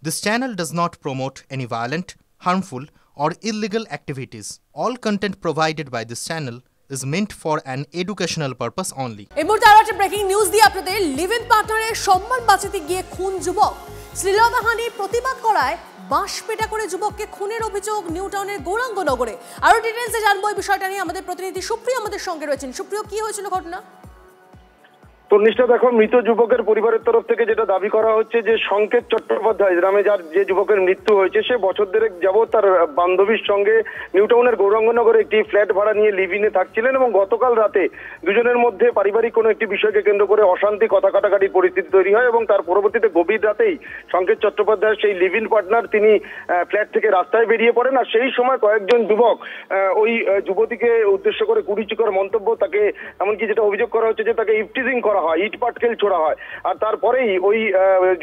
This channel does not promote any violent, harmful, or illegal activities. All content provided by this channel is meant for an educational purpose only. এই মুহূর্তে আরো একটা breaking news দিয়ে আপনাদের live in পার্টনারের সম্মান বাঁচাতে গিয়ে খুন যুবক। শ্লীলতাহানি প্রতিবাদ করায় বাঁশ পেটা করে যুবককে খুনের অভিযোগ নিউ টাউনের গৌরাঙ্গনগরে। আরো ডিটেইলসে জানবো এই বিষয়টা নিয়ে আমাদের প্রতিনিধি সুপ্রিয় আমাদের সঙ্গে রয়েছেন। সুপ্রিয়, কি হয়েছিল ঘটনা? তন্নিষ্ঠা, দেখো, মৃত যুবকের পরিবারের তরফ থেকে যেটা দাবি করা হচ্ছে যে সংকেত চট্টোপাধ্যায় গ্রামে যে যুবকের মৃত্যু হয়েছে সে বছর দেড়েক যাবৎ তার বান্ধবীর সঙ্গে নিউটাউনের গৌরাঙ্গনগরে একটি ফ্ল্যাট ভাড়া নিয়ে লিভ ইনে থাকছিলেন এবং গতকাল রাতে দুজনের মধ্যে পারিবারিক কোনো একটি বিষয়কে কেন্দ্র করে অশান্তি, কথা কাটাকাটির পরিস্থিতি তৈরি হয় এবং তার পরবর্তীতে গভীর রাতেই সংকেত চট্টোপাধ্যায়ের সেই লিভ ইন পার্টনার তিনি ফ্ল্যাট থেকে রাস্তায় বেরিয়ে পড়েন। আর সেই সময় কয়েকজন যুবক ওই যুবতীকে উদ্দেশ্য করে কুরুচিকর মন্তব্য, তাকে এমনকি যেটা অভিযোগ করা হচ্ছে যে তাকে ইফটিজিং করা হয়, ইট পাটকেল ছোড়া হয়। আর তারপরেই ওই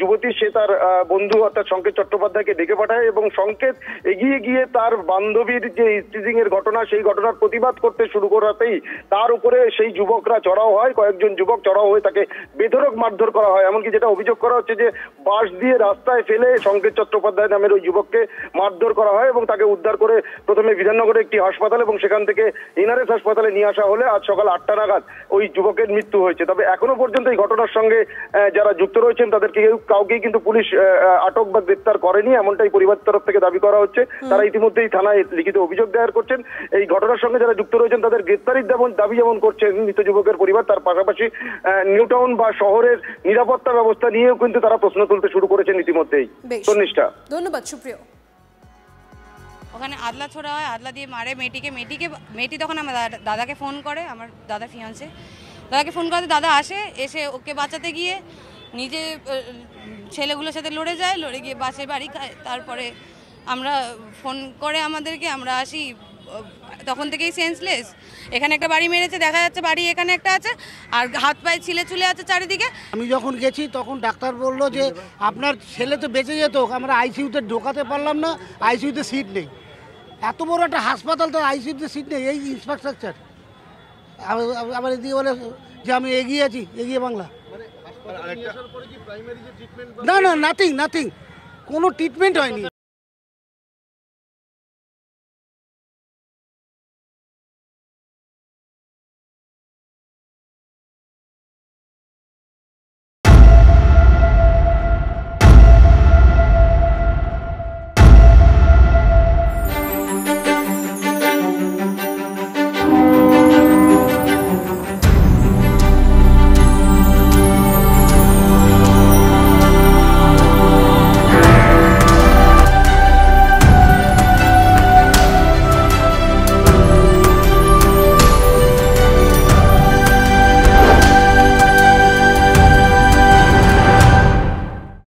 যুবতী সে তার বন্ধু অর্থাৎ সংকেত চট্টোপাধ্যায়কে ডেকে পাঠায় এবং সংকেত এগিয়ে গিয়ে তার বান্ধবীর যে ইফটিজিং এর ঘটনা, সেই ঘটনার প্রতিবাদ করতে শুরু করাতেই তার উপরে সেই যুবকরা চড়াও হয়। কয়েকজন যুবক চড়াও হয়ে তাকে বেধড়ক মারধর করা হয়। এমনকি যেটা অভিযোগ করা হচ্ছে যে বাঁশ দিয়ে রাস্তায় ফেলে সংকেত চট্টোপাধ্যায় নামের ওই যুবককে মারধর করা হয় এবং তাকে উদ্ধার করে প্রথমে বিধাননগরে একটি হাসপাতাল এবং সেখান থেকে এনআরএস হাসপাতালে নিয়ে আসা হলে আজ সকাল 8টা নাগাদ ওই যুবকের মৃত্যু হয়েছে। তবে এখনো পর্যন্ত এই ঘটনার সঙ্গে যারা যুক্ত রয়েছেন তাদেরকে কাউকেই কিন্তু পুলিশ আটক বা গ্রেপ্তার করেনি, এমনটাই পরিবারের তরফ থেকে দাবি করা হচ্ছে। তারা ইতিমধ্যেই থানায় লিখিত অভিযোগ দায়ের করছেন। এই ঘটনার সঙ্গে যারা যুক্ত রয়েছেন তাদের গ্রেপ্তারির দাবি যেমন করছেন মৃত যুবকের পরিবার, তার পাশাপাশি নিউটাউন বা শহরের নিরাপত্তা ব্যবস্থা নিয়েও কিন্তু তারা প্রশ্ন তুলতে শুরু করেছেন ইতিমধ্যেই। তন্নিষ্ঠা, ধন্যবাদ। সুপ্রিয়, ওখানে আদলা ছোড়া হয়, আদলা দিয়ে মারে মেয়েটি তখন আমার দাদাকে ফোন করে, আমার দাদার ফিয়ান্সে দাদাকে ফোন করতে দাদা আসে, এসে ওকে বাঁচাতে গিয়ে নিজে ছেলেগুলোর সাথে লড়ে যায়, লড়ে গিয়ে বাসে বাড়ি খায়। তারপরে আমরা ফোন করে আমাদেরকে, আমরা আসি, তখন থেকেই সেন্সলেস। এখানে একটা বাড়ি মেরেছে, দেখা যাচ্ছে বাড়ি এখানে একটা আছে আর হাত পায়ে ছিলে চুলে আছে চারিদিকে। আমি যখন গেছি তখন ডাক্তার বললো যে আপনার ছেলে তো বেঁচে যেত, আমরা আইসিইউতে ঢোকাতে পারলাম না, আইসিইউতে সিট নেই। এত বড় একটা হাসপাতাল, তার আইসিইউতে সিট নেই, এই ইনফ্রাস্ট্রাকচার। আবার এদিকে বলে যে আমি এগিয়ে আছি, এগিয়ে বাংলা। না, নাথিং, কোনো ট্রিটমেন্ট হয়নি।